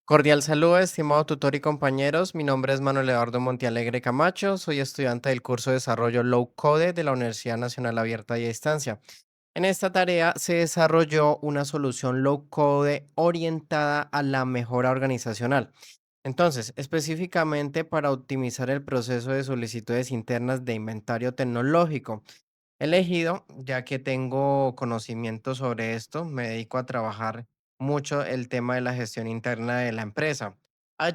Cordial saludo, estimado tutor y compañeros. Mi nombre es Manuel Eduardo Montialegre Camacho. Soy estudiante del curso de desarrollo Low Code de la Universidad Nacional Abierta y a Distancia. En esta tarea se desarrolló una solución Low Code orientada a la mejora organizacional. Entonces, específicamente para optimizar el proceso de solicitudes internas de inventario tecnológico. Elegido, ya que tengo conocimiento sobre esto, me dedico a trabajar mucho el tema de la gestión interna de la empresa.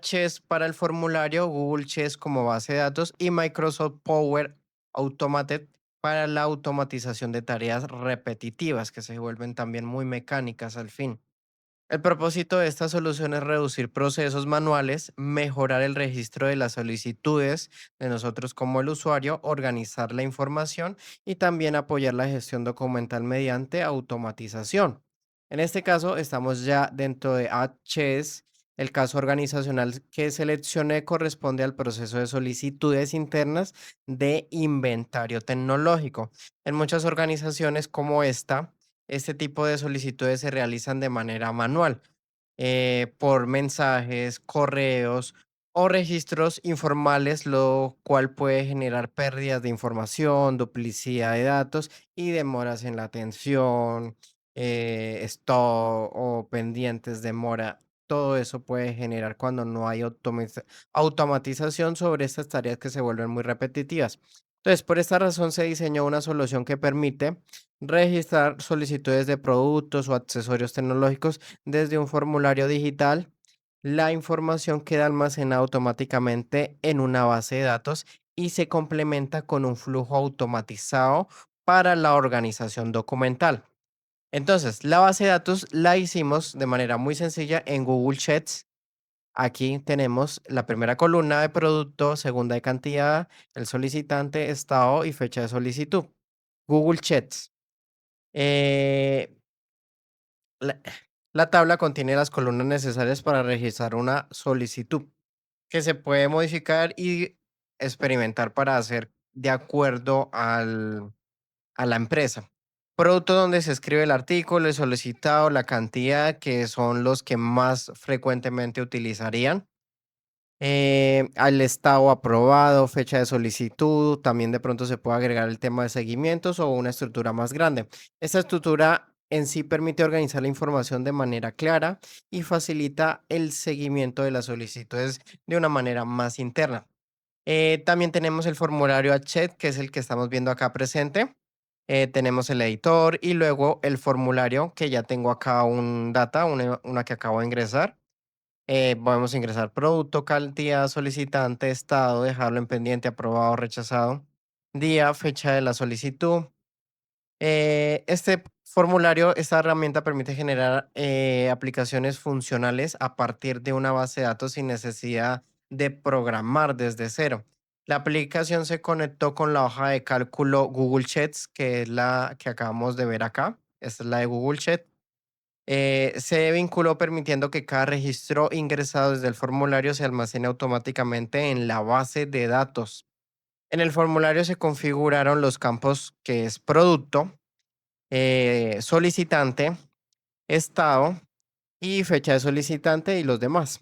Chess para el formulario, Google Chess como base de datos y Microsoft Power Automated para la automatización de tareas repetitivas que se vuelven también muy mecánicas al fin. El propósito de esta solución es reducir procesos manuales, mejorar el registro de las solicitudes de nosotros como el usuario, organizar la información y también apoyar la gestión documental mediante automatización. En este caso, estamos ya dentro de HS. El caso organizacional que seleccioné corresponde al proceso de solicitudes internas de inventario tecnológico. En muchas organizaciones como esta, este tipo de solicitudes se realizan de manera manual, por mensajes, correos o registros informales, lo cual puede generar pérdidas de información, duplicidad de datos y demoras en la atención, stock o pendientes de mora. Todo eso puede generar cuando no hay automatización sobre estas tareas que se vuelven muy repetitivas. Entonces, por esta razón se diseñó una solución que permite registrar solicitudes de productos o accesorios tecnológicos desde un formulario digital. La información queda almacenada automáticamente en una base de datos y se complementa con un flujo automatizado para la organización documental. Entonces, la base de datos la hicimos de manera muy sencilla en Google Sheets. Aquí tenemos la primera columna de producto, segunda de cantidad, el solicitante, estado y fecha de solicitud. Google Sheets. Eh, la, la tabla contiene las columnas necesarias para registrar una solicitud que se puede modificar y experimentar para hacer de acuerdo a la empresa. Producto donde se escribe el artículo, el solicitado, la cantidad, que son los que más frecuentemente utilizarían. Al estado aprobado, fecha de solicitud, también de pronto se puede agregar el tema de seguimientos o una estructura más grande. Esta estructura en sí permite organizar la información de manera clara y facilita el seguimiento de las solicitudes de una manera más interna. También tenemos el formulario chat, que es el que estamos viendo acá presente. Tenemos el editor y luego el formulario, que ya tengo acá un data, una que acabo de ingresar. Podemos ingresar producto, cantidad, solicitante, estado, dejarlo en pendiente, aprobado, rechazado, día, fecha de la solicitud. Este formulario, esta herramienta permite generar aplicaciones funcionales a partir de una base de datos sin necesidad de programar desde cero. La aplicación se conectó con la hoja de cálculo Google Sheets, que es la que acabamos de ver acá. Esta es la de Google Sheets. Se vinculó permitiendo que cada registro ingresado desde el formulario se almacene automáticamente en la base de datos. En el formulario se configuraron los campos que es producto, solicitante, estado y fecha de solicitante y los demás.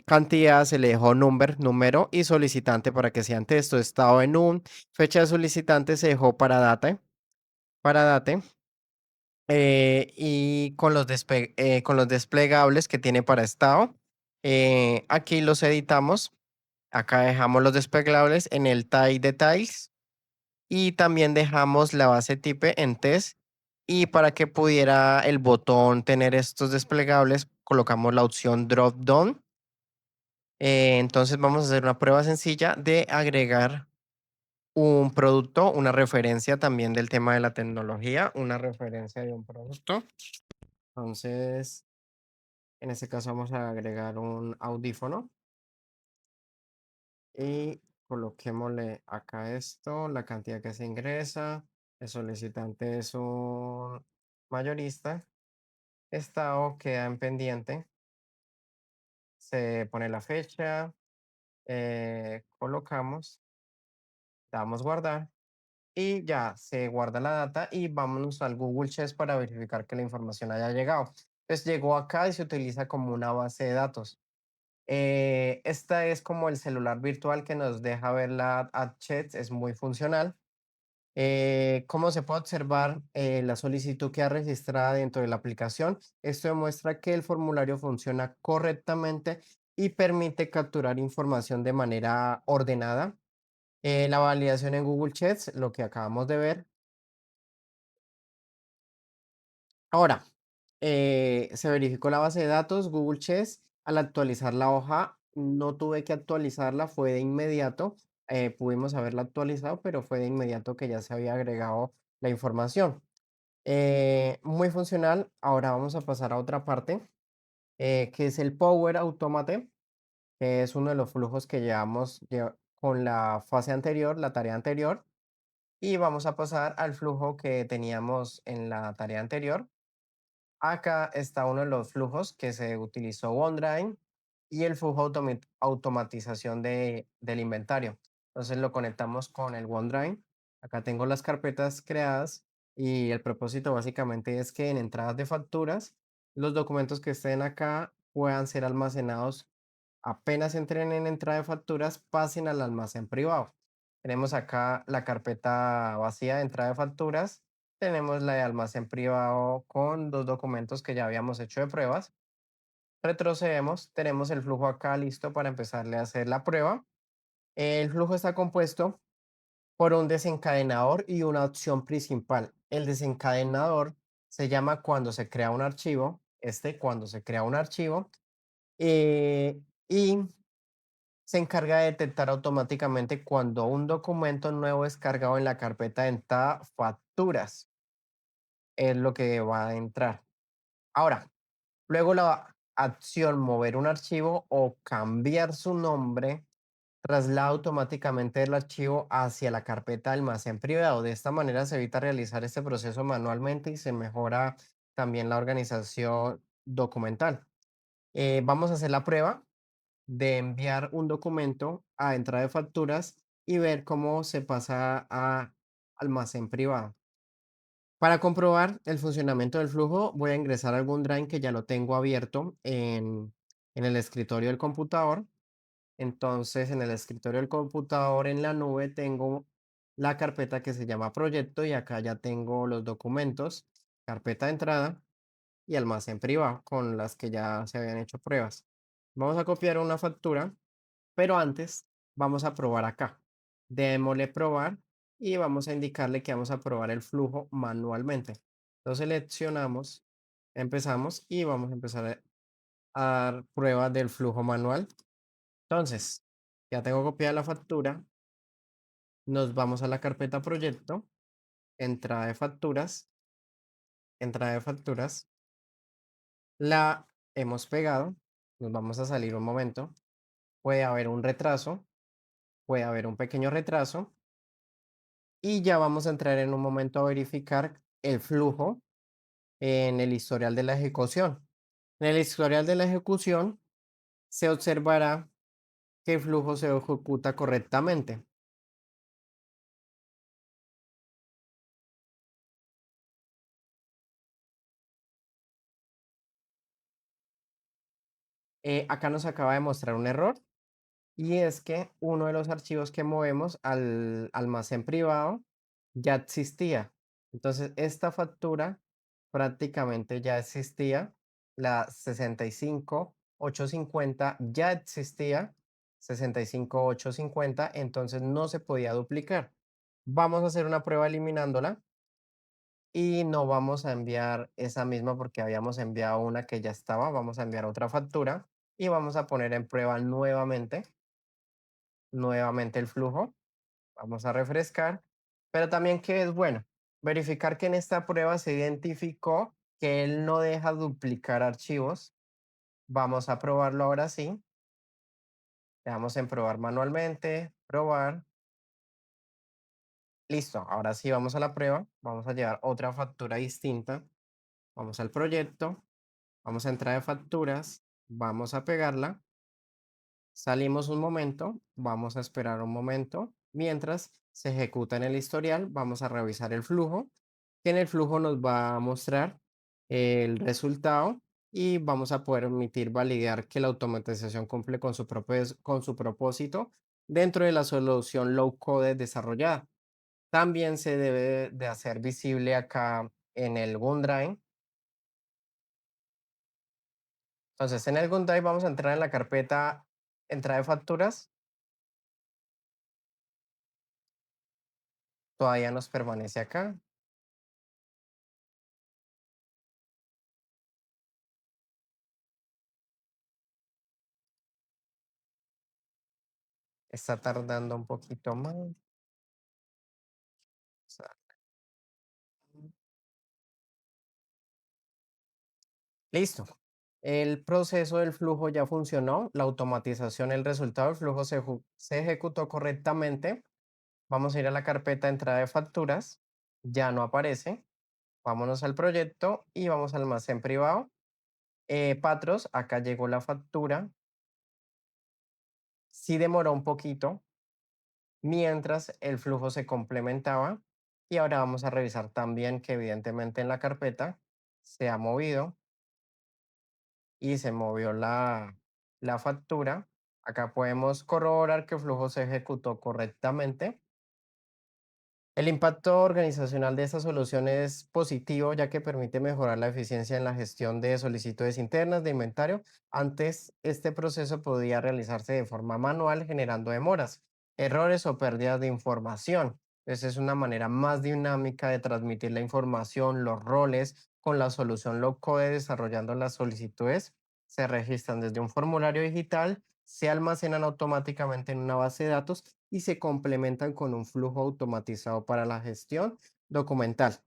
Cantidad se le dejó número y solicitante para que sean texto, estado en un, fecha de solicitante se dejó para date. Y con con los desplegables que tiene para estado, aquí los editamos. Acá dejamos los desplegables en el tile details y también dejamos la base type en test. Y para que pudiera el botón tener estos desplegables, colocamos la opción drop down. Entonces vamos a hacer una prueba sencilla de agregar un producto, una referencia también del tema de la tecnología, una referencia de un producto. Entonces, en este caso vamos a agregar un audífono y coloquémosle acá esto, la cantidad que se ingresa. El solicitante es un mayorista. Estado queda en pendiente. Se pone la fecha, colocamos, damos guardar y ya se guarda la data y vámonos al Google Sheets para verificar que la información haya llegado. Pues llegó acá y se utiliza como una base de datos. Esta es como el celular virtual que nos deja ver la ad chat, es muy funcional. Como se puede observar, la solicitud queda registrada dentro de la aplicación. Esto demuestra que el formulario funciona correctamente y permite capturar información de manera ordenada. La validación en Google Sheets, lo que acabamos de ver. Ahora, se verificó la base de datos Google Sheets. Al actualizar la hoja, no tuve que actualizarla, fue de inmediato. Pudimos haberla actualizado, pero fue de inmediato que ya se había agregado la información. Muy funcional. Ahora vamos a pasar a otra parte, que es el Power Automate, que es uno de los flujos que con la fase anterior, la tarea anterior. Y vamos a pasar al flujo que teníamos en la tarea anterior. Acá está uno de los flujos que se utilizó OneDrive y el flujo automatización del inventario. Entonces lo conectamos con el OneDrive. Acá tengo las carpetas creadas y el propósito básicamente es que en entradas de facturas los documentos que estén acá puedan ser almacenados apenas entren en entrada de facturas, pasen al almacén privado. Tenemos acá la carpeta vacía de entrada de facturas, tenemos la de almacén privado con dos documentos que ya habíamos hecho de pruebas. Retrocedemos, tenemos el flujo acá listo para empezarle a hacer la prueba. El flujo está compuesto por un desencadenador y una opción principal. El desencadenador se llama cuando se crea un archivo, cuando se crea un archivo, y se encarga de detectar automáticamente cuando un documento nuevo es cargado en la carpeta de entrada facturas. Es lo que va a entrar. Ahora, luego la acción mover un archivo o cambiar su nombre traslada automáticamente el archivo hacia la carpeta de almacén privado. De esta manera se evita realizar este proceso manualmente y se mejora también la organización documental. Vamos a hacer la prueba de enviar un documento a entrada de facturas y ver cómo se pasa a almacén privado. Para comprobar el funcionamiento del flujo, voy a ingresar a OneDrive que ya lo tengo abierto en el escritorio del computador. Entonces, en el escritorio del computador en la nube tengo la carpeta que se llama proyecto y acá ya tengo los documentos, carpeta de entrada y almacén privado con las que ya se habían hecho pruebas. Vamos a copiar una factura, pero antes vamos a probar acá. Démosle probar y vamos a indicarle que vamos a probar el flujo manualmente. Entonces seleccionamos, empezamos y vamos a empezar a dar prueba del flujo manual. Entonces, ya tengo copiada la factura, nos vamos a la carpeta proyecto, entrada de facturas, entrada de facturas, la hemos pegado, nos vamos a salir un momento, puede haber un retraso, puede haber un pequeño retraso y ya vamos a entrar en un momento a verificar el flujo en el historial de la ejecución. En el historial de la ejecución se observará que el flujo se ejecuta correctamente. Acá nos acaba de mostrar un error y es que uno de los archivos que movemos al almacén privado ya existía. Entonces, esta factura prácticamente ya existía, la 65850 ya existía, 65850, entonces no se podía duplicar. Vamos a hacer una prueba eliminándola y no vamos a enviar esa misma porque habíamos enviado una que ya estaba, vamos a enviar otra factura y vamos a poner en prueba nuevamente el flujo. Vamos a refrescar, pero también que es bueno, verificar que en esta prueba se identificó que él no deja duplicar archivos. Vamos a probarlo ahora sí. Le damos en probar manualmente, probar. Listo, ahora sí vamos a la prueba. Vamos a llevar otra factura distinta. Vamos al proyecto, vamos a entrar en facturas, vamos a pegarla. Salimos un momento, vamos a esperar un momento. Mientras se ejecuta en el historial, vamos a revisar el flujo, que en el flujo nos va a mostrar el resultado. y vamos a poder permitir validar que la automatización cumple con con su propósito dentro de la solución low code desarrollada. También se debe de hacer visible acá en el OneDrive. Entonces, en el OneDrive vamos a entrar en la carpeta entrada de facturas. Todavía nos permanece acá. Está tardando un poquito más. Listo. El proceso del flujo ya funcionó. La automatización, el resultado del flujo se ejecutó correctamente. Vamos a ir a la carpeta entrada de facturas. Ya no aparece. Vámonos al proyecto y vamos al almacén privado. Patros, acá llegó la factura. Sí demoró un poquito mientras el flujo se complementaba. Y ahora vamos a revisar también que evidentemente en la carpeta se ha movido y se movió la factura. Acá podemos corroborar que el flujo se ejecutó correctamente. El impacto organizacional de esta solución es positivo, ya que permite mejorar la eficiencia en la gestión de solicitudes internas de inventario. Antes, este proceso podía realizarse de forma manual, generando demoras, errores o pérdidas de información. Esa es una manera más dinámica de transmitir la información, los roles, con la solución low code desarrollando las solicitudes. Se registran desde un formulario digital, se almacenan automáticamente en una base de datos y se complementan con un flujo automatizado para la gestión documental.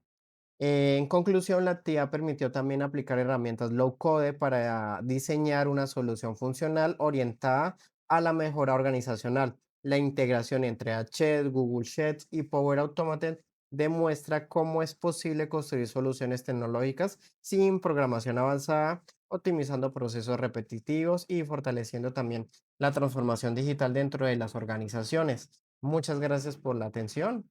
En conclusión, la actividad permitió también aplicar herramientas low code para diseñar una solución funcional orientada a la mejora organizacional. La integración entre H, Google Sheets y Power Automate demuestra cómo es posible construir soluciones tecnológicas sin programación avanzada, optimizando procesos repetitivos y fortaleciendo también la transformación digital dentro de las organizaciones. Muchas gracias por la atención.